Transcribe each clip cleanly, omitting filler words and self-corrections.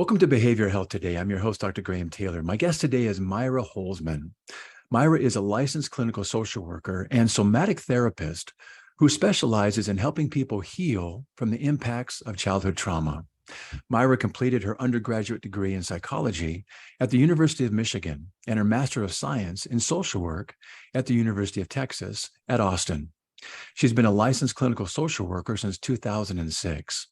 Welcome to Behavioral Health Today. I'm your host, Dr. Graham Taylor. My guest today is Myra Holzman. Myra is a licensed clinical social worker and somatic therapist who specializes in helping people heal from the impacts of childhood trauma. Myra completed her undergraduate degree in psychology at the University of Michigan and her Master of Science in social work at the University of Texas at Austin. She's been a licensed clinical social worker since 2006.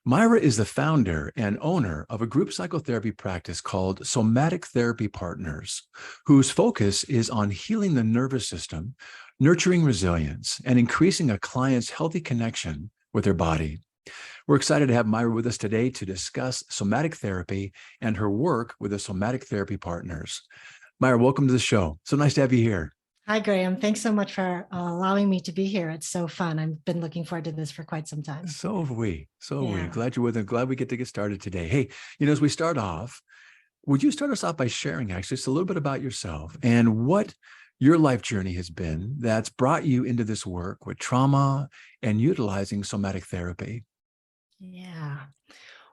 Myra is the founder and owner of a group psychotherapy practice called Somatic Therapy Partners, whose focus is on healing the nervous system, nurturing resilience, and increasing a client's healthy connection with their body. We're excited to have Myra with us today to discuss somatic therapy and her work with the Somatic Therapy Partners. Myra, welcome to the show. So nice to have you here. Hi, Graham. Thanks so much for allowing me to be here. It's so fun. I've been looking forward to this for quite some time. So have we. Glad you're with us. Glad we get started today. Hey, as we start off, would you start us off by sharing actually just a little bit about yourself and what your life journey has been that's brought you into this work with trauma and utilizing somatic therapy? Yeah.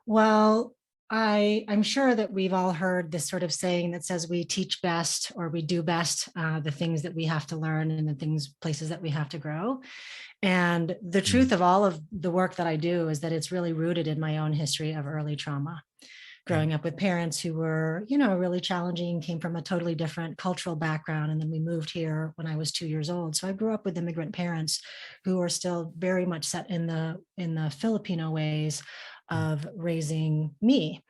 Well, I'm sure that we've all heard this sort of saying that says we teach best or we do best the things that we have to learn and the places that we have to grow. And the truth of all of the work that I do is that it's really rooted in my own history of early trauma. Growing up with parents who were, really challenging, came from a totally different cultural background. And then we moved here when I was 2 years old. So I grew up with immigrant parents who are still very much set in the Filipino ways of raising me.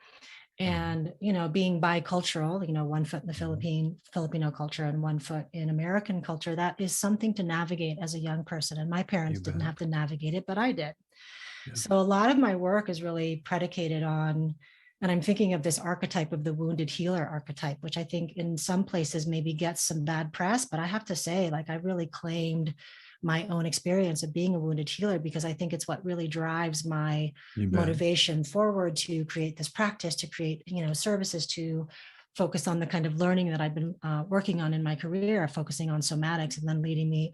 And, being bicultural, one foot in the Filipino culture and one foot in American culture, that is something to navigate as a young person. And my parents didn't have to navigate it, but I did. Yeah. So a lot of my work is really predicated on, and I'm thinking of this archetype of the wounded healer archetype, which I think in some places maybe gets some bad press, but I have to say, I really claimed my own experience of being a wounded healer because I think it's what really drives my motivation forward to create this practice, to create, services, to focus on the kind of learning that I've been working on in my career, focusing on somatics and then leading me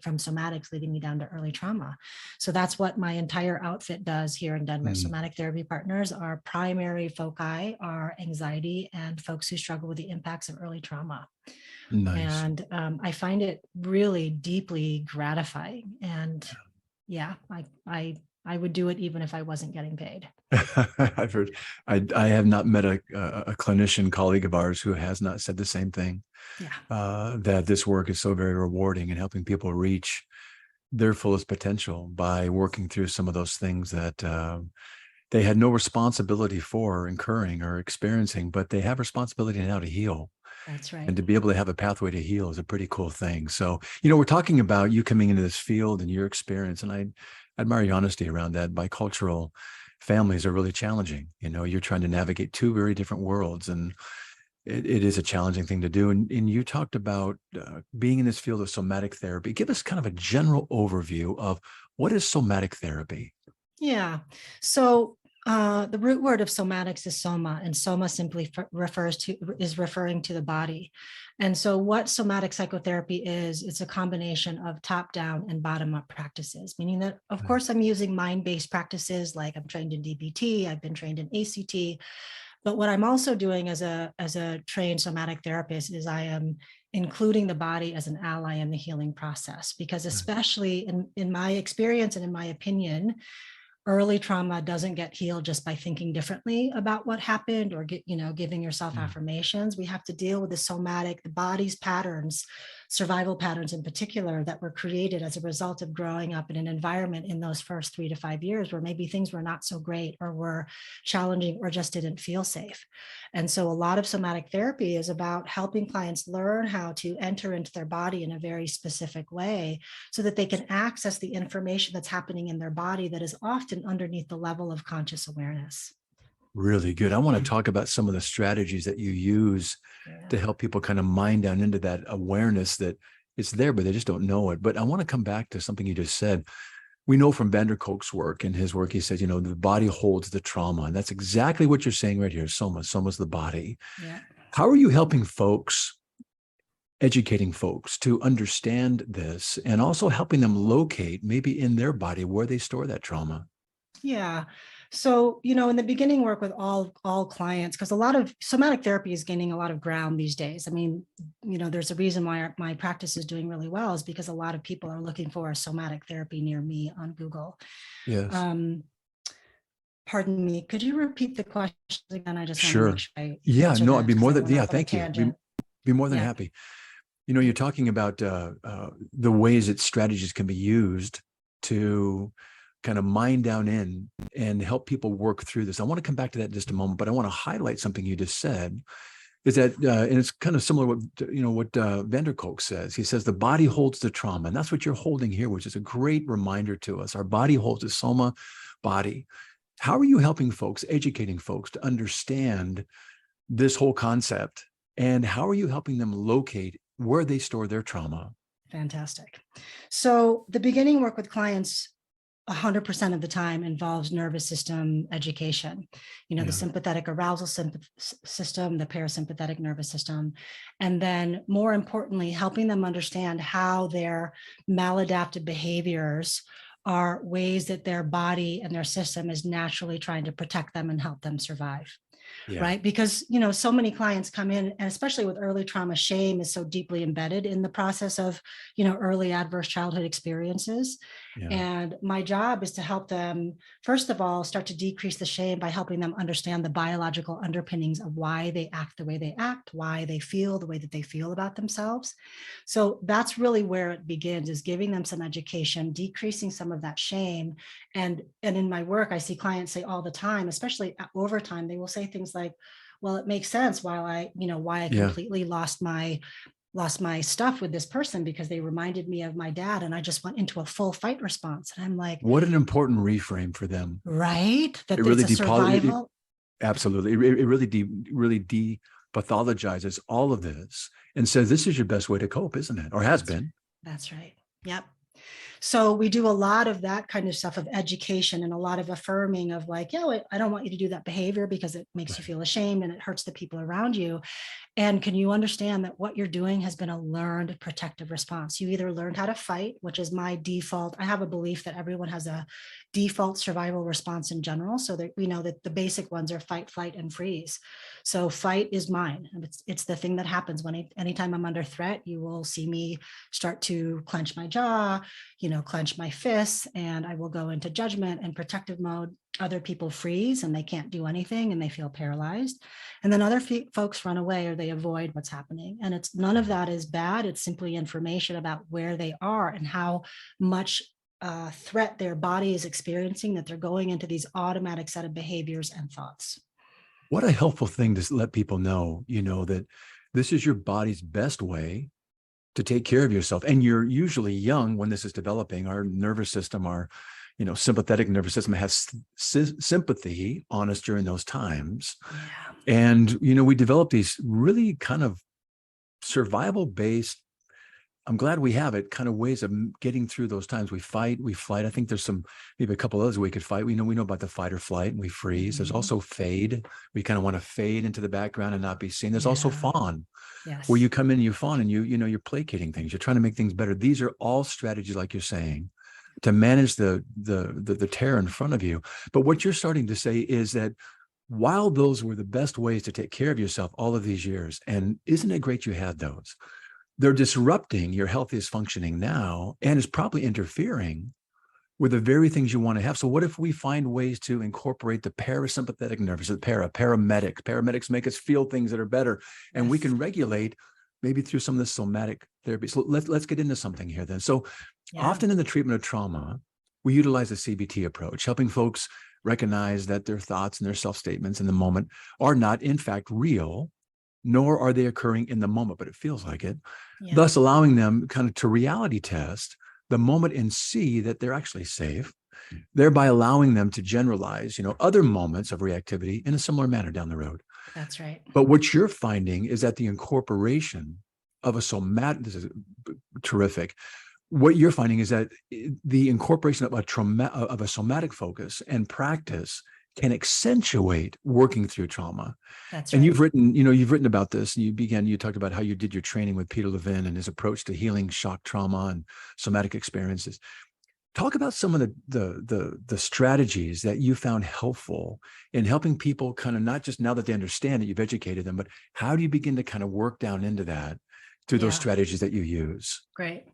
down to early trauma. So that's what my entire outfit does here in Denver. Somatic Therapy Partners, our primary foci are anxiety and folks who struggle with the impacts of early trauma. Nice. And I find it really deeply gratifying. And I would do it even if I wasn't getting paid. I've heard, I have not met a clinician colleague of ours who has not said the same thing. Yeah. That this work is so very rewarding in helping people reach their fullest potential by working through some of those things that they had no responsibility for incurring or experiencing, but they have responsibility now to heal. That's right. And to be able to have a pathway to heal is a pretty cool thing. So, we're talking about you coming into this field and your experience, and I admire your honesty around that. Bicultural families are really challenging. You're trying to navigate two very different worlds, and it is a challenging thing to do. And you talked about being in this field of somatic therapy. Give us kind of a general overview of what is somatic therapy? Yeah. So the root word of somatics is soma, and soma simply is referring to the body. And so what somatic psychotherapy is, it's a combination of top-down and bottom-up practices, meaning that, of course, I'm using mind-based practices, like I'm trained in DBT, I've been trained in ACT, but what I'm also doing as a trained somatic therapist is I am including the body as an ally in the healing process, because especially in my experience and in my opinion, early trauma doesn't get healed just by thinking differently about what happened or giving yourself affirmations. We have to deal with the body's patterns, survival patterns in particular, that were created as a result of growing up in an environment in those first 3 to 5 years where maybe things were not so great or were challenging or just didn't feel safe. And so a lot of somatic therapy is about helping clients learn how to enter into their body in a very specific way so that they can access the information that's happening in their body that is often underneath the level of conscious awareness. Really good. I want to talk about some of the strategies that you use to help people kind of mine down into that awareness that it's there, but they just don't know it. But I want to come back to something you just said. We know from Van der Kolk's work, in his work, he says, the body holds the trauma. And that's exactly what you're saying right here. Soma's the body. Yeah. How are you helping folks, educating folks to understand this and also helping them locate maybe in their body where they store that trauma? Yeah. So, in the beginning work with all clients, because a lot of somatic therapy is gaining a lot of ground these days. I mean, there's a reason why my practice is doing really well is because a lot of people are looking for a somatic therapy near me on Google. Yes. Pardon me, could you repeat the question again? I just want to make Sure. sure I Yeah, answer no, I'd that be because more I than, went yeah, off on a thank you. tangent. Be more than Yeah. happy. You're talking about the ways that strategies can be used to kind of mind down in and help people work through this. I want to come back to that in just a moment, but I want to highlight something you just said. Is that, and it's kind of similar what Van der Kolk says. He says the body holds the trauma, and that's what you're holding here, which is a great reminder to us. Our body holds the soma body. How are you helping folks, educating folks to understand this whole concept? And how are you helping them locate where they store their trauma? Fantastic. So the beginning work with clients 100% of the time involves nervous system education, the Yeah. sympathetic arousal system, the parasympathetic nervous system, and then more importantly, helping them understand how their maladaptive behaviors are ways that their body and their system is naturally trying to protect them and help them survive. Yeah. Right? Because, so many clients come in, and especially with early trauma, shame is so deeply embedded in the process of, early adverse childhood experiences. Yeah. And my job is to help them, first of all, start to decrease the shame by helping them understand the biological underpinnings of why they act the way they act, why they feel the way that they feel about themselves. So that's really where it begins, is giving them some education, decreasing some of that shame. And in my work, I see clients say all the time, especially over time, they will say things like, well, it makes sense why I Yeah. completely lost my stuff with this person, because they reminded me of my dad and I just went into a full fight response. And I'm like, What an important reframe for them. right? That It it's really a survival. absolutely. It really depathologizes all of this and says this is your best way to cope, isn't it? Or has been. That's right. Yep. So we do a lot of that kind of stuff, of education and a lot of affirming of like, yeah, I don't want you to do that behavior because it makes you feel ashamed and it hurts the people around you. And can you understand that what you're doing has been a learned protective response? You either learned how to fight, which is my default. I have a belief that everyone has a default survival response in general. So that we know that the basic ones are fight, flight, and freeze. So fight is mine. It's the thing that happens anytime I'm under threat. You will see me start to clench my jaw, clench my fists, and I will go into judgment and protective mode. Other people freeze and they can't do anything and they feel paralyzed. And then other folks run away or they avoid what's happening. And it's none of that is bad. It's simply information about where they are and how much threat their body is experiencing, that they're going into these automatic set of behaviors and thoughts. What a helpful thing to let people know, that this is your body's best way to take care of yourself. And you're usually young when this is developing. Our nervous system, our sympathetic nervous system has sympathy on us during those times. Yeah. And, we develop these really kind of survival based, I'm glad we have it, kind of ways of getting through those times. We fight, we flight. I think there's maybe a couple others we could fight. We know about the fight or flight, and we freeze. Mm-hmm. There's also fade. We kind of want to fade into the background and not be seen. There's also fawn, yes, where you come in, you fawn, and you're placating things. You're trying to make things better. These are all strategies, like you're saying, to manage the terror in front of you. But what you're starting to say is that while those were the best ways to take care of yourself all of these years, and isn't it great you had those, they're disrupting your healthiest functioning now, and is probably interfering with the very things you want to have. So what if we find ways to incorporate the parasympathetic nervous, the paramedics make us feel things that are better, and yes. we can regulate maybe through some of the somatic therapy. So let's get into something here then. So often in the treatment of trauma, we utilize the CBT approach, helping folks recognize that their thoughts and their self-statements in the moment are not in fact real, nor are they occurring in the moment, but it feels like it. Yeah. Thus allowing them kind of to reality test the moment and see that they're actually safe, thereby allowing them to generalize, other moments of reactivity in a similar manner down the road. That's right. But what you're finding is that the incorporation of a somatic, this is terrific. What you're finding is that the incorporation of a somatic focus and practice can accentuate working through trauma. That's and right. you've written about this. You talked about how you did your training with Peter Levine and his approach to healing shock trauma and somatic experiences. Talk about some of the strategies that you found helpful in helping people kind of, not just now that they understand that you've educated them, but how do you begin to kind of work down into that through those Yeah. strategies that you use? Great.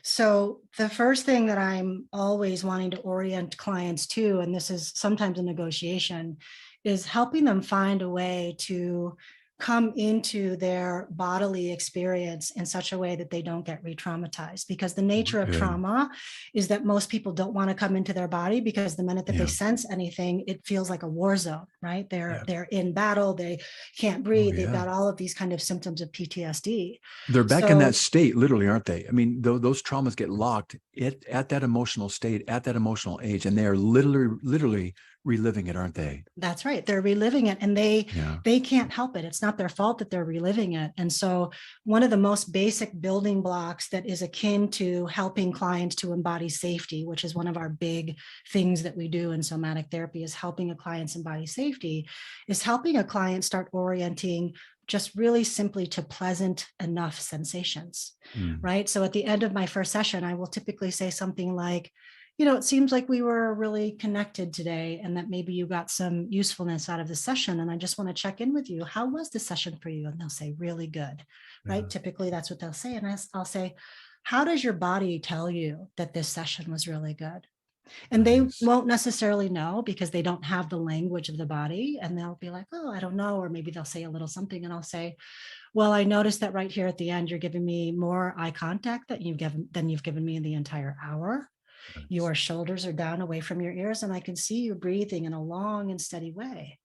So the first thing that I'm always wanting to orient clients to, and this is sometimes a negotiation, is helping them find a way to come into their bodily experience in such a way that they don't get re-traumatized. Because the nature of Good. trauma is that most people don't want to come into their body, because the minute that they Yeah. sense anything, it feels like a war zone, right? Yeah. They're in battle, they can't Oh, breathe, they've yeah. got all of these kind of symptoms of PTSD. They're back in that So state, literally, aren't they? I mean, those traumas get locked at that emotional state, at that emotional age, and they are literally reliving it, aren't they? that's right. They're reliving it, and they Yeah. they can't help it. It's not their fault that they're reliving it. And so one of the most basic building blocks that is akin to helping clients to embody safety, which is one of our big things that we do in somatic therapy, is helping a client embody safety, is helping a client start orienting just really simply to pleasant enough sensations, Mm. right? So at the end of my first session, I will typically say something like, it seems like we were really connected today, and that maybe you got some usefulness out of the session. And I just want to check in with you. How was the session for you? And they'll say, really good, Yeah. right? Typically, that's what they'll say. And I'll say, how does your body tell you that this session was really good? And they Nice. won't necessarily know, because they don't have the language of the body. And they'll be like, oh, I don't know. Or maybe they'll say a little something. And I'll say, well, I noticed that right here at the end, you're giving me more eye contact than you've given me in the entire hour. Nice. Your shoulders are down away from your ears, and I can see you breathing in a long and steady way.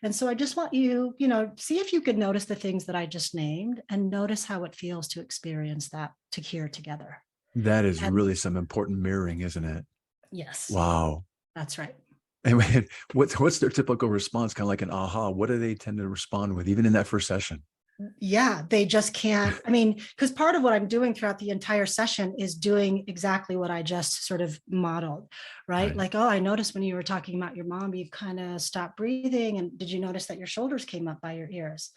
And so I just want you, see if you could notice the things that I just named, and notice how it feels to experience that, to hear together. That is And really some important mirroring, isn't it? yes, Wow. that's right. And what's their typical response? Kind of like an aha. What do they tend to respond with, even in that first session? Yeah, they just can't. I mean, because part of what I'm doing throughout the entire session is doing exactly what I just sort of modeled, right? Right. Like, oh, I noticed when you were talking about your mom, you kind of stopped breathing. And did you notice that your shoulders came up by your ears?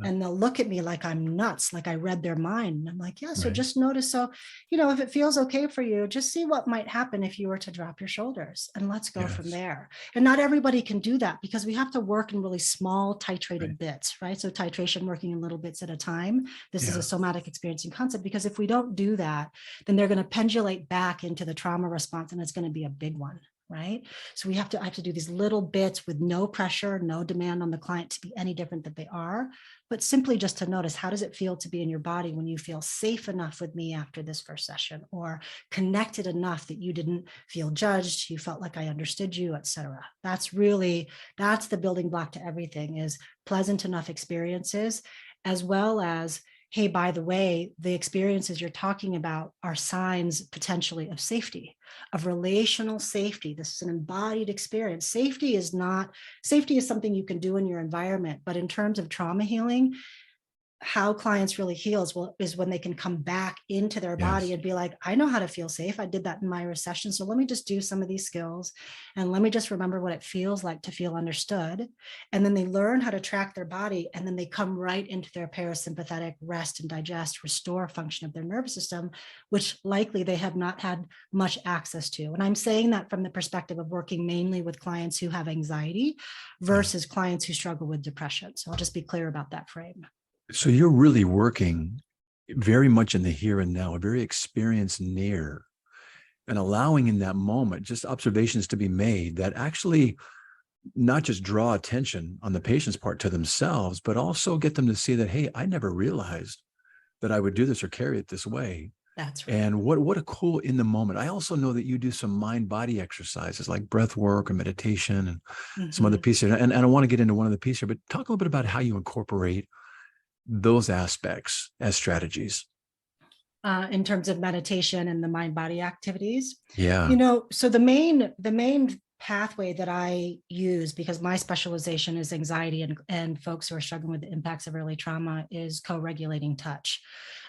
Yeah. And they'll look at me like I'm nuts, like I read their mind. And I'm like, yeah, so Right. just notice. So, if it feels okay for you, just see what might happen if you were to drop your shoulders, and let's go from Yes. there. And not everybody can do that, because we have to work in really small Right. titrated bits, right? So titration, working in little bits at a time. This is a Yeah. somatic experiencing concept, because if we don't do that, then they're going to pendulate back into the trauma response, and it's going to be a big one. Right. So I have to do these little bits with no pressure, no demand on the client to be any different than they are, but simply just to notice, how does it feel to be in your body when you feel safe enough with me after this first session, or connected enough that you didn't feel judged, you felt like I understood you, etc. That's the building block to everything, is pleasant enough experiences, as well as, hey, by the way, the experiences you're talking about are signs potentially of safety, of relational safety. This is an embodied experience. Safety is something you can do in your environment, but in terms of trauma healing, how clients really heal is when they can come back into their body Yes. and be like, I know how to feel safe. I did that in my recession. So let me just do some of these skills, and let me just remember what it feels like to feel understood. And then they learn how to track their body, and then they come right into their parasympathetic rest and digest, restore function of their nervous system, which likely they have not had much access to. And I'm saying that from the perspective of working mainly with clients who have anxiety Yeah. versus clients who struggle with depression. So I'll just be clear about that frame. So you're really working very much in the here and now, a very experienced near, and allowing in that moment just observations to be made that actually not just draw attention on the patient's part to themselves, but also get them to see that, hey, I never realized that I would do this or carry it this way. That's right. And what a cool in the moment. I also know that you do some mind body exercises like breath work or meditation and some other Mhm. pieces. And I want to get into one of the pieces here, but talk a little bit about how you incorporate those aspects as strategies. In terms of meditation and the mind body activities, Yeah. so the main pathway that I use, because my specialization is anxiety and folks who are struggling with the impacts of early trauma, is co-regulating touch.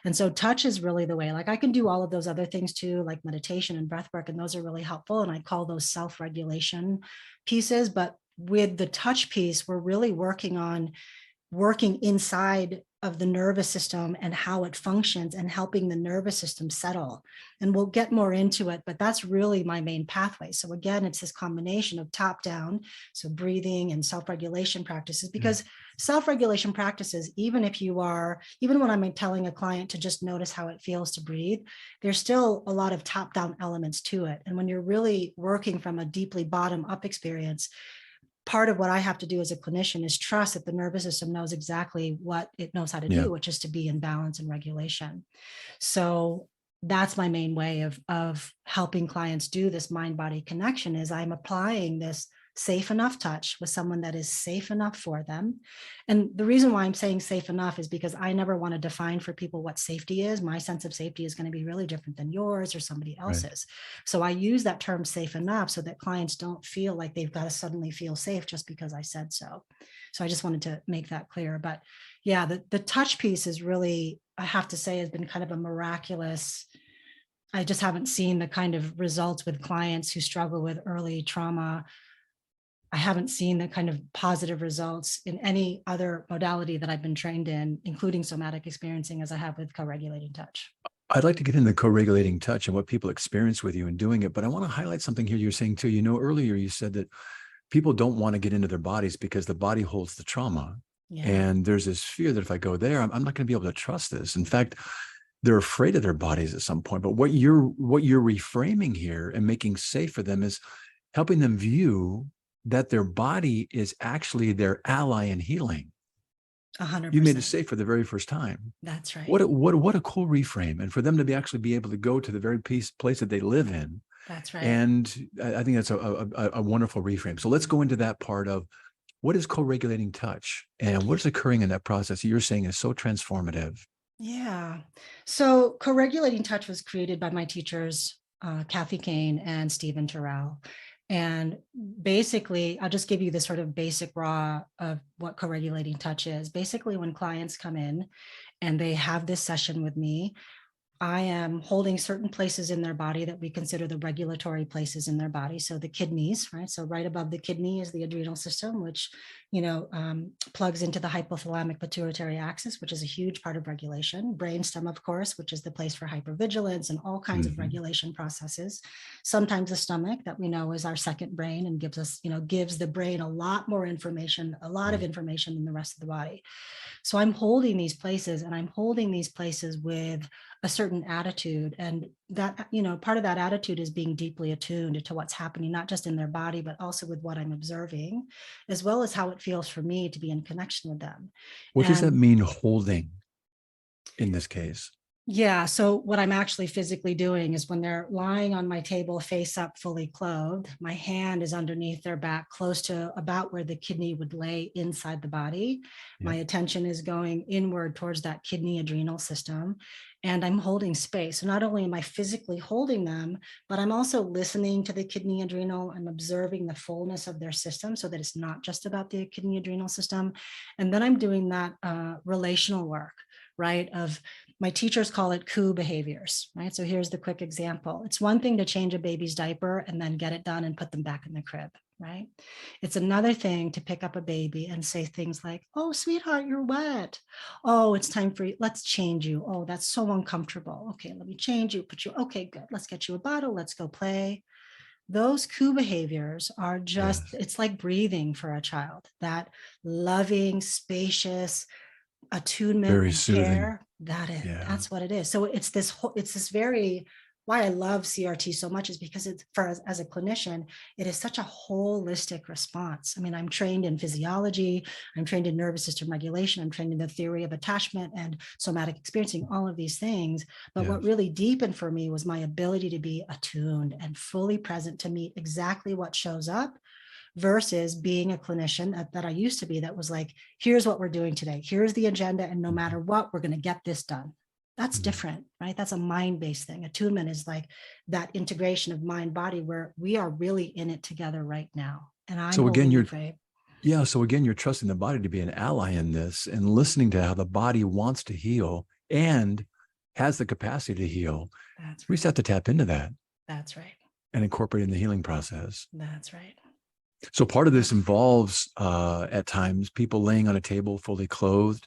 And so touch is really the way. Like, I can do all of those other things too, like meditation and breath work, and those are really helpful, and I call those self-regulation pieces. But with the touch piece, we're really working inside of the nervous system and how it functions and helping the nervous system settle. And we'll get more into it, but that's really my main pathway. So again, it's this combination of top down, so breathing and self-regulation practices, because self-regulation practices, even when I'm telling a client to just notice how it feels to breathe, there's still a lot of top down elements to it. And when you're really working from a deeply bottom up experience, part of what I have to do as a clinician is trust that the nervous system knows exactly what it knows how to Yeah. do, which is to be in balance and regulation. So that's my main way of helping clients do this mind-body connection, is I'm applying this safe enough touch with someone that is safe enough for them. And the reason why I'm saying safe enough is because I never want to define for people what safety is. My sense of safety is going to be really different than yours or somebody else's. So I use that term safe enough so that clients don't feel like they've got to suddenly feel safe just because I said so. So I just wanted to make that clear. But yeah, the touch piece is really, I have to say, has been kind of a miraculous. I just haven't seen the kind of results with clients who struggle with early trauma. I haven't seen the kind of positive results in any other modality that I've been trained in, including somatic experiencing, as I have with co-regulating touch. I'd like to get into co-regulating touch and what people experience with you in doing it, but I want to highlight something here you're saying too. Earlier you said that people don't want to get into their bodies because the body holds the trauma. Yeah. And there's this fear that if I go there, I'm not going to be able to trust this. In fact, they're afraid of their bodies at some point. But what you're reframing here and making safe for them is helping them view that their body is actually their ally in healing. 100%. You made it safe for the very first time. That's right. What a cool reframe. And for them to actually be able to go to the very place that they live in. That's right. And I think that's a wonderful reframe. So let's go into that part of what is co-regulating touch and what's occurring in that process that you're saying is so transformative. Yeah. So co-regulating touch was created by my teachers, Kathy Kane and Stephen Terrell. And basically, I'll just give you the sort of basic raw of what co-regulating touch is. Basically, when clients come in and they have this session with me, I am holding certain places in their body that we consider the regulatory places in their body. So the kidneys, right? So right above the kidney is the adrenal system, which, plugs into the hypothalamic pituitary axis, which is a huge part of regulation. Brainstem, of course, which is the place for hypervigilance and all kinds of regulation processes. Sometimes the stomach, that we know is our second brain and gives the brain a lot more information, a lot of information than the rest of the body. So I'm holding these places, and I'm holding these places with a certain attitude. And that, part of that attitude is being deeply attuned to what's happening, not just in their body, but also with what I'm observing, as well as how it feels for me to be in connection with them. What does that mean, holding, in this case? Yeah. So what I'm actually physically doing is when they're lying on my table, face up, fully clothed, my hand is underneath their back, close to about where the kidney would lay inside the body. My attention is going inward towards that kidney adrenal system, and I'm holding space. So not only am I physically holding them, but I'm also listening to the kidney adrenal. I'm observing the fullness of their system so that it's not just about the kidney adrenal system. And then I'm doing that relational work, right? Of my teachers call it coup behaviors, right? So here's the quick example. It's one thing to change a baby's diaper and then get it done and put them back in the crib, right? It's another thing to pick up a baby and say things like, oh, sweetheart, you're wet. Oh, it's time for you. Let's change you. Oh, that's so uncomfortable. Okay, let me change you, okay, good. Let's get you a bottle. Let's go play. Those coup behaviors are just, it's like breathing for a child, that loving, spacious, attunement, very and soothing. Care. That's what it is. So it's this very, why I love CRT so much is because it's, for us as a clinician, it is such a holistic response. I mean, I'm trained in physiology, I'm trained in nervous system regulation, I'm trained in the theory of attachment and somatic experiencing, all of these things. But what really deepened for me was my ability to be attuned and fully present to meet exactly what shows up, versus being a clinician that I used to be, that was like, here's what we're doing today, here's the agenda, and no matter what, we're going to get this done. That's different, right? That's a mind-based thing. Attunement is like that integration of mind body where we are really in it together right now. And I'm so again, you're trusting the body to be an ally in this and listening to how the body wants to heal and has the capacity to heal. That's right. We just have to tap into that. That's right. And incorporate in the healing process. That's right. So part of this involves at times people laying on a table fully clothed.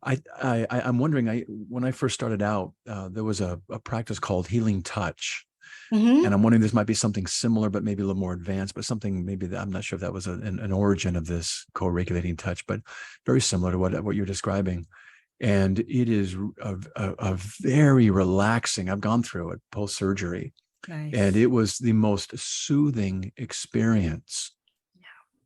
I'm wondering, when I first started out, there was a practice called healing touch. And Mhm. I'm wondering, this might be something similar, but maybe a little more advanced, but something maybe that I'm not sure if that was an origin of this co-regulating touch, but very similar to what you're describing. And it is a very relaxing. I've gone through it post-surgery, and Nice. it was the most soothing experience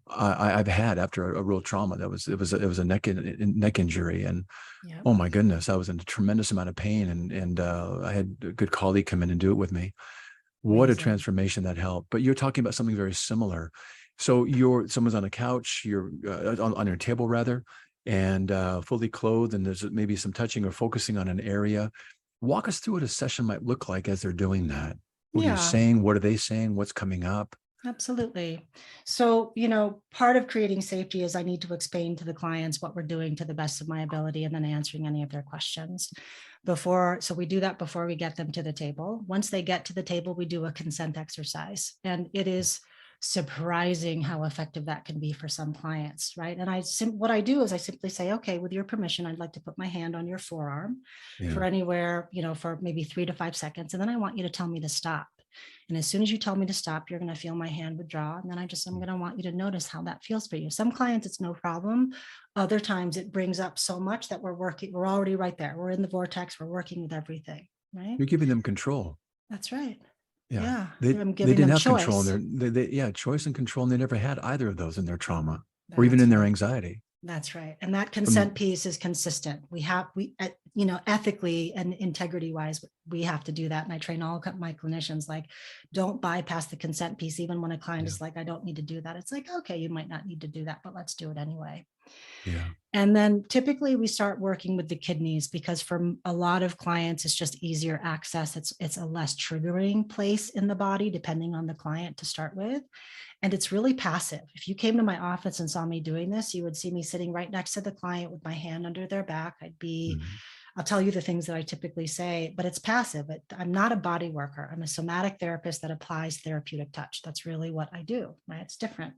I've had after a real trauma. It was a neck injury, and Yep. oh my goodness, I was in a tremendous amount of pain, and I had a good colleague come in and do it with me. What a Amazing. transformation that helped. But you're talking about something very similar. So someone's on a couch, you're on your table rather, and fully clothed, and there's maybe some touching or focusing on an area. Walk us through what a session might look like as they're doing that. What are you Yeah. saying? What are they saying? What's coming up? Absolutely. So, part of creating safety is I need to explain to the clients what we're doing to the best of my ability and then answering any of their questions so we do that before we get them to the table. Once they get to the table, we do a consent exercise. And it is surprising how effective that can be for some clients, right? And what I do is I simply say, okay, with your permission, I'd like to put my hand on your forearm Yeah. for anywhere, for maybe 3 to 5 seconds. And then I want you to tell me to stop. And as soon as you tell me to stop, you're going to feel my hand withdraw. And then I'm going to want you to notice how that feels for you. Some clients, it's no problem. Other times it brings up so much that we're already right there. We're in the vortex. We're working with everything. Right. You're giving them control. That's right. Yeah. Yeah. They I'm they giving didn't them have control in choice. yeah, choice and control, and they never had either of those in their trauma or even That's in their right. anxiety. That's right. And that From consent piece is consistent. Ethically and integrity wise, we have to do that. And I train all my clinicians, like, don't bypass the consent piece. Even when a client Yeah, is like, I don't need to do that. It's like, okay, you might not need to do that, but let's do it anyway. yeah. And then typically we start working with the kidneys because for a lot of clients, it's just easier access. It's a less triggering place in the body, depending on the client to start with. And it's really passive. If you came to my office and saw me doing this, you would see me sitting right next to the client with my hand under their back. Mhm. I'll tell you the things that I typically say, but it's passive. I'm not a body worker. I'm a somatic therapist that applies therapeutic touch. That's really what I do, right? It's different.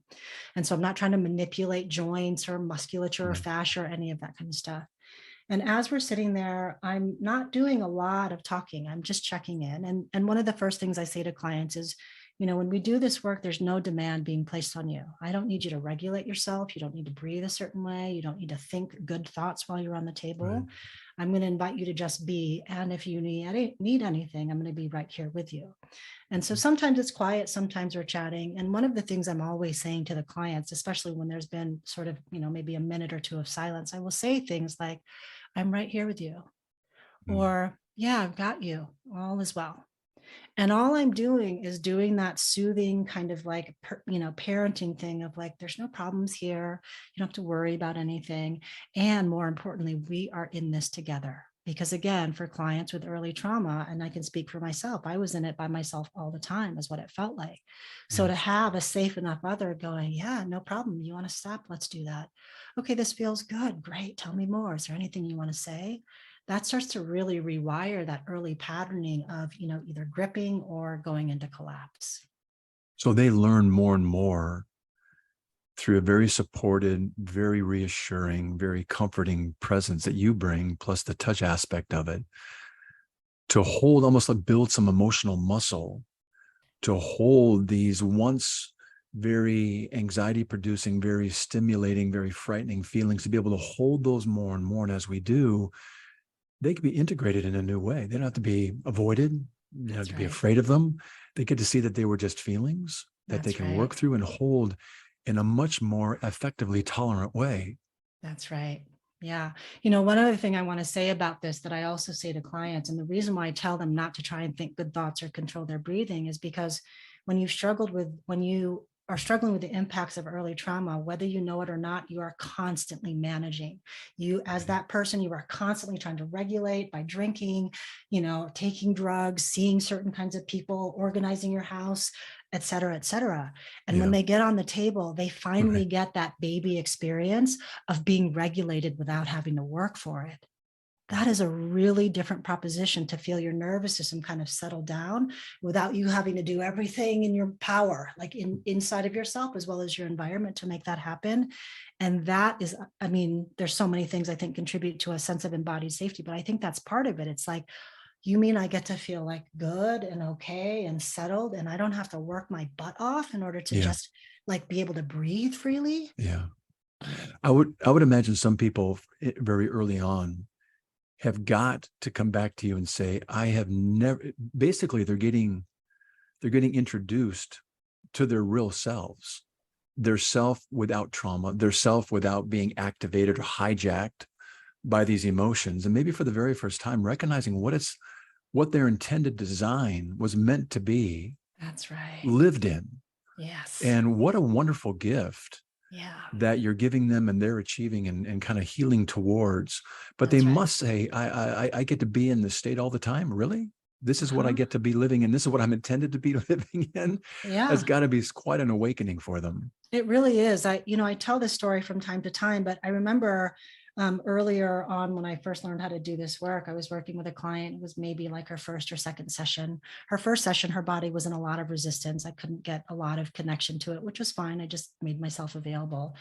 And so I'm not trying to manipulate joints or musculature or Yeah. fascia or any of that kind of stuff. And as we're sitting there, I'm not doing a lot of talking. I'm just checking in. And one of the first things I say to clients is, when we do this work, there's no demand being placed on you. I don't need you to regulate yourself. You don't need to breathe a certain way. You don't need to think good thoughts while you're on the Right. table. I'm going to invite you to just be. And if you need anything, I'm going to be right here with you. And so sometimes it's quiet, sometimes we're chatting. And one of the things I'm always saying to the clients, especially when there's been sort of, maybe a minute or two of silence, I will say things like, I'm right here with you. Mm. Or, yeah, I've got you. All is well. And all I'm doing is doing that soothing kind of like, parenting thing of like, there's no problems here. You don't have to worry about anything. And more importantly, we are in this together. Because again, for clients with early trauma, and I can speak for myself, I was in it by myself all the time, is what it felt like. So to Yes. have a safe enough other going, yeah, no problem. You want to stop? Let's do that. Okay, this feels good. Great. Tell me more. Is there anything you want to say? That starts to really rewire that early patterning of, either gripping or going into collapse. So they learn more and more through a very supported, very reassuring, very comforting presence that you bring, plus the touch aspect of it, to hold, almost like build some emotional muscle, to hold these once very anxiety producing, very stimulating, very frightening feelings, to be able to hold those more and more. And as we do, they can be integrated in a new way. They don't have to be avoided. They don't have That's to be right. afraid of them. They get to see that they were just feelings that they That's can right. work through and hold in a much more effectively tolerant way. That's right. Yeah. One other thing I want to say about this that I also say to clients, and the reason why I tell them not to try and think good thoughts or control their breathing is because when you are struggling with the impacts of early trauma, whether you know it or not, you are constantly managing. You, as Right. that person, you are constantly trying to regulate by drinking, taking drugs, seeing certain kinds of people, organizing your house, et cetera, et cetera. And when Yeah. they get on the table, they finally Right. get that baby experience of being regulated without having to work for it. that is a really different proposition, to feel your nervous system kind of settle down without you having to do everything in your power, like inside of yourself as well as your environment, to make that happen. And that is, I mean, there's so many things I think contribute to a sense of embodied safety, but I think that's part of it. It's like, you mean I get to feel like good and okay and settled, and I don't have to work my butt off in order to Yeah. just like be able to breathe freely? Yeah. I would imagine some people very early on have got to come back to you and say, I have never, basically they're getting introduced to their real selves, their self without trauma, their self without being activated or hijacked by these emotions. And maybe for the very first time, recognizing what their intended design was meant to be That's right. lived in. Yes. And what a wonderful gift Yeah, that you're giving them and they're achieving and kind of healing towards. But they that's right. must say, I get to be in this state all the time. Really? This is what I Uh-huh. get to be living in. This is what I'm intended to be living in. That's Yeah. got to be quite an awakening for them. It really is. I tell this story from time to time, but I remember earlier on when I first learned how to do this work, I was working with a client. It was maybe like her first or second session. Her first session, her body was in a lot of resistance. I couldn't get a lot of connection to it, which was fine. I just made myself available.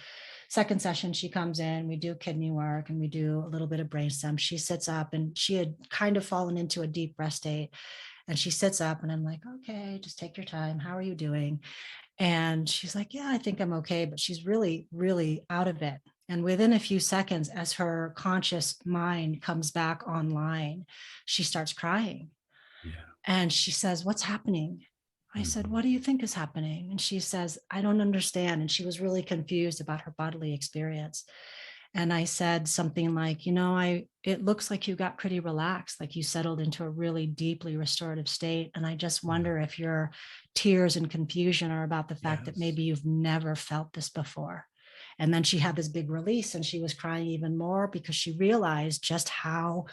Second session, she comes in, we do kidney work and we do a little bit of brainstem. She sits up and she had kind of fallen into a deep rest state. And she sits up and I'm like, okay, just take your time. How are you doing? And she's like, yeah, I think I'm okay. But she's really, really out of it. And within a few seconds, as her conscious mind comes back online, she starts crying. Yeah. And she says, what's happening? I said, Mhm. what do you think is happening? And she says, I don't understand. And she was really confused about her bodily experience. And I said something like, it looks like you got pretty relaxed, like you settled into a really deeply restorative state. And I just Yeah. wonder if your tears and confusion are about the fact that Yes. maybe you've never felt this before. And then she had this big release and she was crying even more because she realized just how,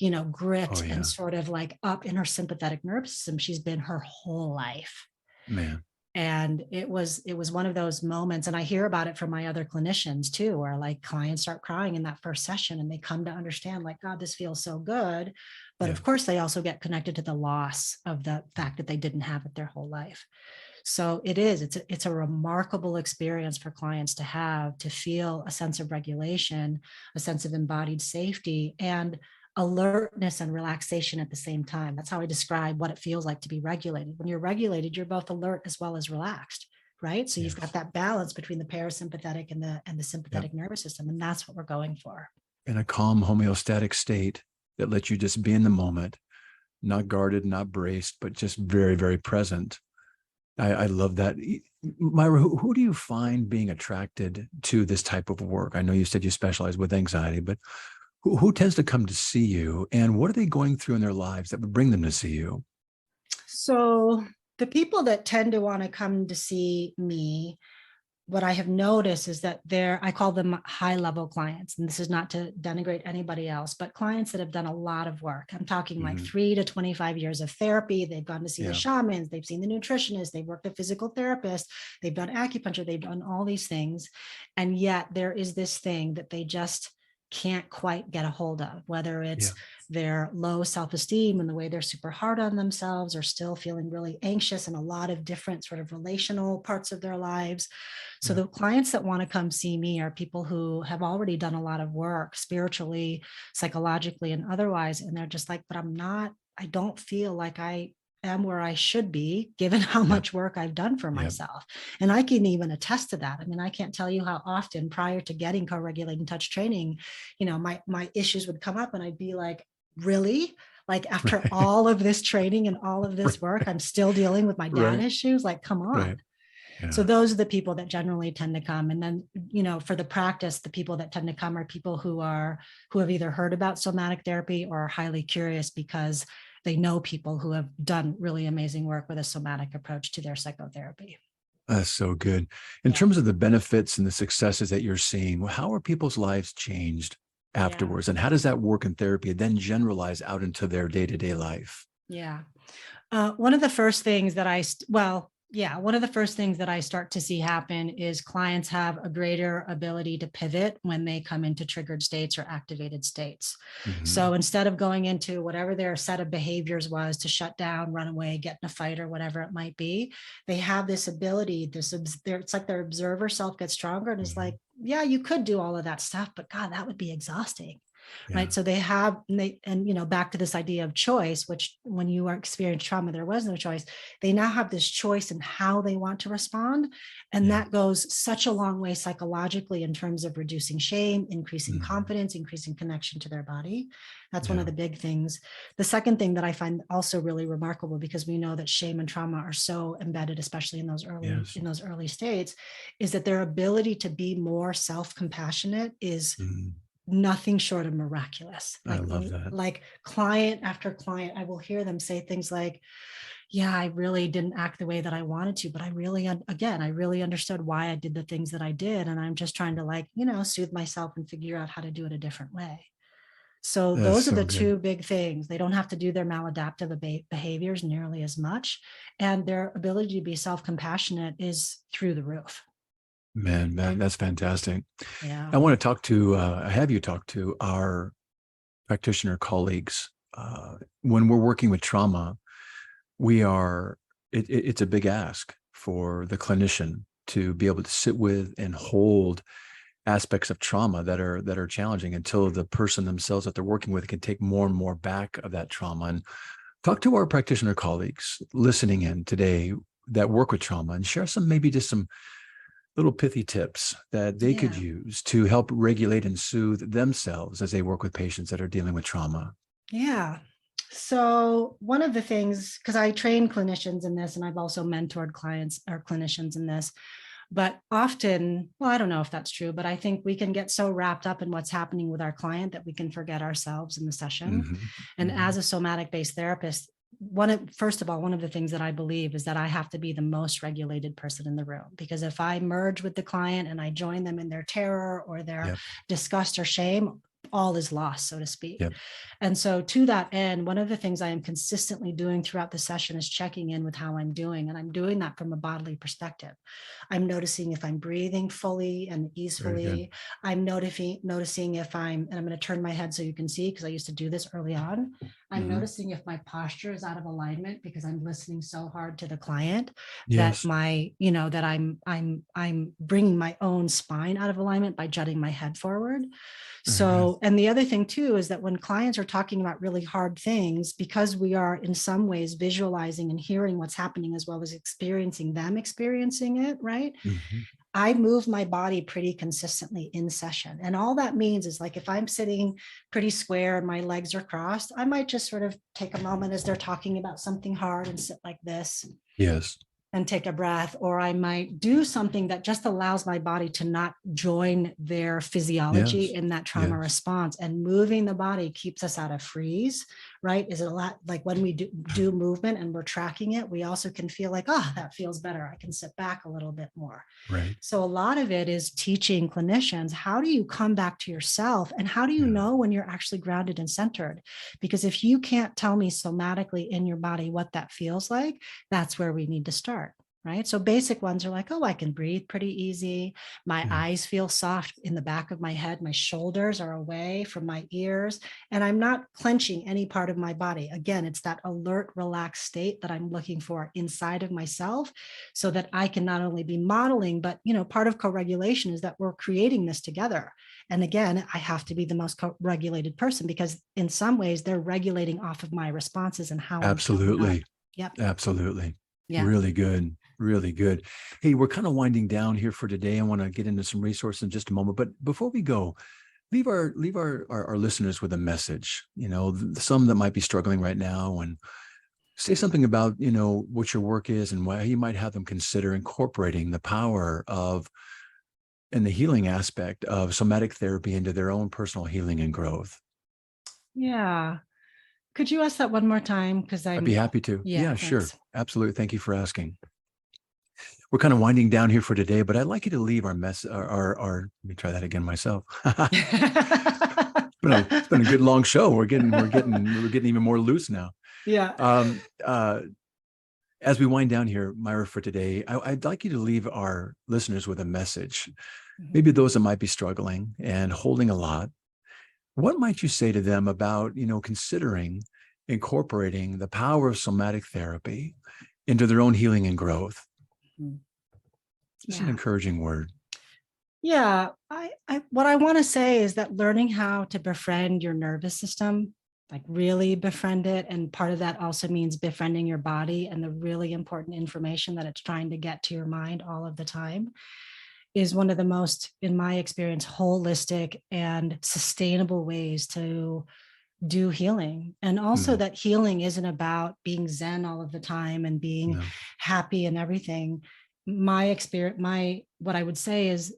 Oh gripped and yeah, sort of like up in her sympathetic nervous system she's been her whole life. man. And it was one of those moments, and I hear about it from my other clinicians too, where like clients start crying in that first session and they come to understand like, God, this feels so good. But Yeah. of course they also get connected to the loss of the fact that they didn't have it their whole life. So it's a remarkable experience for clients to have, to feel a sense of regulation, a sense of embodied safety, and alertness and relaxation at the same time. That's how I describe what it feels like to be regulated. When you're regulated, you're both alert as well as relaxed, right? So you've got Yes. that balance between the parasympathetic and the Yep. sympathetic nervous system, and that's what we're going for. In a calm homeostatic state that lets you just be in the moment, not guarded, not braced, but just very, very present. I love that. Myra, who do you find being attracted to this type of work? I know you said you specialize with anxiety, but who tends to come to see you, and what are they going through in their lives that would bring them to see you? So the people that tend to want to come to see me, what I have noticed is that I call them high level clients. And this is not to denigrate anybody else, but clients that have done a lot of work. I'm talking like Mhm. 3 to 25 years of therapy. They've gone to see the Yeah. shamans, they've seen the nutritionist, they've worked with physical therapists, they've done acupuncture, they've done all these things. And yet there is this thing that they just can't quite get a hold of, whether it's Yeah. their low self-esteem and the way they're super hard on themselves, or still feeling really anxious in a lot of different sort of relational parts of their lives. So Yeah. the clients that want to come see me are people who have already done a lot of work spiritually, psychologically, and otherwise. And they're just like, but I don't feel like I am where I should be, given how Yep. much work I've done for Yep. myself. And I can even attest to that. I mean, I can't tell you how often prior to getting co-regulating touch training, my issues would come up and I'd be like, really? Like after Right. all of this training and all of this work, I'm still dealing with my dad Right. issues. Like, come on. Right. So Yeah. those are the people that generally tend to come. And then, for the practice, the people that tend to come are people who have either heard about somatic therapy or are highly curious because they know people who have done really amazing work with a somatic approach to their psychotherapy. That's so good. In Yeah. terms of the benefits and the successes that you're seeing, how are people's lives changed Yeah. afterwards? And how does that work in therapy then generalize out into their day-to-day life? Yeah. One of the first things that well, Yeah, one of the first things that I start to see happen is clients have a greater ability to pivot when they come into triggered states or activated states. Mhm. So instead of going into whatever their set of behaviors was to shut down, run away, get in a fight, or whatever it might be, they have this ability, it's like their observer self gets stronger and is like, Mhm. yeah, you could do all of that stuff, but God, that would be exhausting. Yeah. Right. So they have, back to this idea of choice, which when you are experiencing trauma, there was no choice. They now have this choice in how they want to respond. And Yeah. that goes such a long way psychologically in terms of reducing shame, increasing Mhm. confidence, increasing connection to their body. That's one of Yeah. the big things. The second thing that I find also really remarkable, because we know that shame and trauma are so embedded, especially in Yes. those early states, is that their ability to be more self-compassionate is Mhm. nothing short of miraculous. I love that. Like client after client, I will hear them say things like, yeah, I really didn't act the way that I wanted to, but I really, again, I really understood why I did the things that I did. And I'm just trying to, like, soothe myself and figure out how to do it a different way. So That's those are so the good. two big things. They don't have to do their maladaptive behaviors nearly as much. And their ability to be self-compassionate is through the roof. Man, that's fantastic. Yeah. I want to talk to, have you talk to our practitioner colleagues. When we're working with trauma, we are, it's a big ask for the clinician to be able to sit with and hold aspects of trauma that are challenging until the person themselves that they're working with can take more and more back of that trauma. And talk to our practitioner colleagues listening in today that work with trauma and share some, maybe just some little pithy tips that they could Yeah. use to help regulate and soothe themselves as they work with patients that are dealing with trauma. Yeah. So one of the things, because I train clinicians in this, and I've also mentored clients or clinicians in this, but often, well, I don't know if that's true, but I think we can get so wrapped up in what's happening with our client that we can forget ourselves in the session. Mhm. And as Mhm. a somatic based therapist, first of all, one of the things that I believe is that I have to be the most regulated person in the room, because if I merge with the client and I join them in their terror or their Yep. disgust or shame, all is lost, so to speak. Yep. And so to that end, one of the things I am consistently doing throughout the session is checking in with how I'm doing. And I'm doing that from a bodily perspective. I'm noticing if I'm breathing fully and Very good. easily. I'm noticing if and I'm going to turn my head so you can see, because I used to do this early on. I'm Mhm. noticing if my posture is out of alignment because I'm listening so hard to the client that Yes. I'm bringing my own spine out of alignment by jutting my head forward. Very good. So, and the other thing too is that when clients are talking about really hard things, because we are in some ways visualizing and hearing what's happening as well as experiencing them experiencing it, right? Mhm. I move my body pretty consistently in session. And all that means is, like, if I'm sitting pretty square and my legs are crossed, I might just sort of take a moment as they're talking about something hard and sit like this Yes. and take a breath, or I might do something that just allows my body to not join their physiology Yes. in that trauma Yes. response. And moving the body keeps us out of freeze, right? Is it a lot like when we do movement and we're tracking it, we also can feel like, oh, that feels better. I can sit back a little bit more. Right. So a lot of it is teaching clinicians, how do you come back to yourself, and how do you Yeah. know when you're actually grounded and centered? Because if you can't tell me somatically in your body what that feels like, that's where we need to start. Right. So basic ones are like, oh, I can breathe pretty easy. My Yeah. eyes feel soft in the back of my head. My shoulders are away from my ears, and I'm not clenching any part of my body. Again, it's that alert, relaxed state that I'm looking for inside of myself, so that I can not only be modeling, but, part of co-regulation is that we're creating this together. And again, I have to be the most co-regulated person, because in some ways they're regulating off of my responses and how I'm showing up. Absolutely. Yep. Absolutely. Yeah. Really good. Really good. Hey, we're kind of winding down here for today. I want to get into some resources in just a moment. But before we go, leave our listeners with a message. Some that might be struggling right now, and say something about, what your work is and why you might have them consider incorporating the power of and the healing aspect of somatic therapy into their own personal healing and growth. Yeah. Could you ask that one more time? Because I'd be I'm, happy to. yeah, Yeah, sure. thanks. Absolutely. Thank you for asking. We're kind of winding down here for today, but I'd like you to leave our let me try that again myself. It's been a good long show. We're getting even more loose now. Yeah. Um, uh, As we wind down here, Myra, for today, I'd like you to leave our listeners with a message. Maybe those that might be struggling and holding a lot. What might you say to them about, considering incorporating the power of somatic therapy into their own healing and growth? Mhm. Just an Yeah. encouraging word. Yeah. What I want to say is that learning how to befriend your nervous system, like really befriend it. And part of that also means befriending your body and the really important information that it's trying to get to your mind all of the time, is one of the most, in my experience, holistic and sustainable ways to do healing. And also Mm, that healing isn't about being zen all of the time and being no. happy and everything. My experience, what I would say is,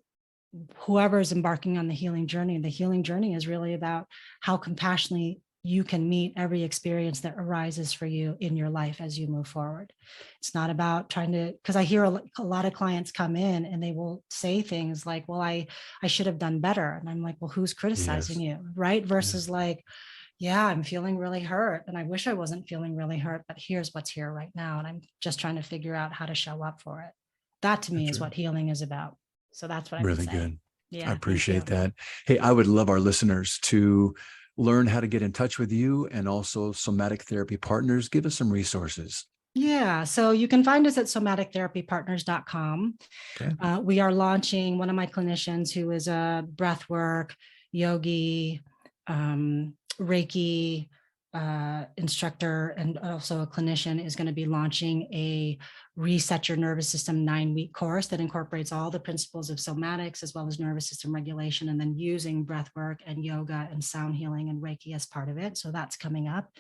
whoever is embarking on the healing journey is really about how compassionately you can meet every experience that arises for you in your life as you move forward. It's not about trying to, because I hear a lot of clients come in and they will say things like, well, I should have done better. And I'm like, well, who's criticizing Yes. you? Right. Yeah. Versus like, yeah, I'm feeling really hurt and I wish I wasn't feeling really hurt, but here's what's here right now. And I'm just trying to figure out how to show up for it. That to me That's is what healing is about. So that's what I would really say. good. I Yeah, thank appreciate you. that. Hey, I would love our listeners to learn how to get in touch with you and also Somatic Therapy Partners. Give us some resources. Yeah, so you can find us at somatictherapypartners.com. Okay. We are launching, one of my clinicians who is a breathwork, yogi, Reiki instructor, and also a clinician, is going to be launching a Reset Your Nervous System 9-week course that incorporates all the principles of somatics as well as nervous system regulation, and then using breathwork and yoga and sound healing and Reiki as part of it. So that's coming up.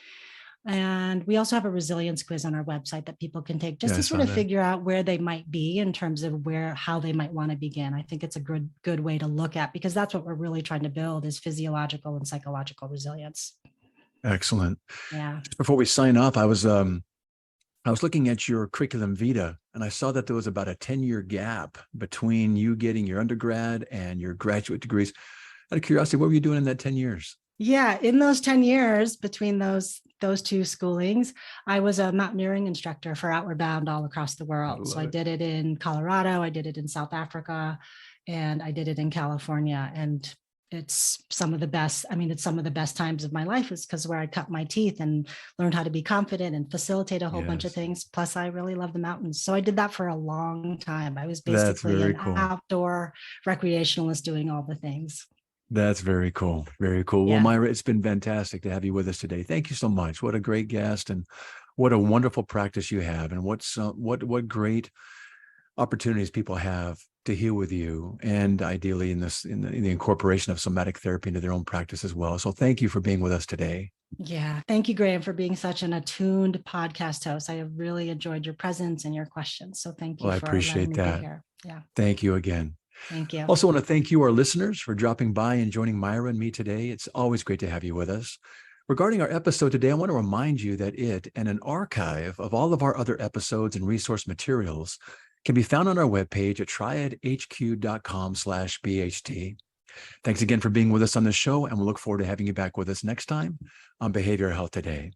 And we also have a resilience quiz on our website that people can take just Yeah, I to sort saw of that. figure out where they might be in terms of how they might want to begin. I think it's a good way to look at, because that's what we're really trying to build, is physiological and psychological resilience. Excellent. Yeah. Just before we sign off, I was looking at your curriculum vitae and I saw that there was about a 10-year gap between you getting your undergrad and your graduate degrees. Out of curiosity, what were you doing in that 10 years? Yeah, in those 10 years between those two schoolings, I was a mountaineering instructor for Outward Bound all across the I world. So love I it. did it in Colorado, I did it in South Africa, and I did it in California. And it's some of the best, it's some of the best times of my life, is because where I cut my teeth and learned how to be confident and facilitate a whole bunch of Yes, things. Plus, I really love the mountains. So I did that for a long time. I was that's basically very an cool. outdoor recreationalist doing all the things. That's very cool. Very cool. Well, Yeah. Myra, it's been fantastic to have you with us today. Thank you so much. What a great guest, and what a wonderful practice you have, and what great opportunities people have to heal with you, and ideally in the incorporation of somatic therapy into their own practice as well. So thank you for being with us today. Yeah. Thank you, Graham, for being such an attuned podcast host. I have really enjoyed your presence and your questions. So thank Well, you I for letting appreciate me be that. here. Yeah. Thank you again. Thank you. Also want to thank you, our listeners, for dropping by and joining Myra and me today. It's always great to have you with us. Regarding our episode today, I want to remind you that it and an archive of all of our other episodes and resource materials can be found on our webpage at triadhq.com/BHT. Thanks again for being with us on the show, and we'll look forward to having you back with us next time on Behavioral Health Today.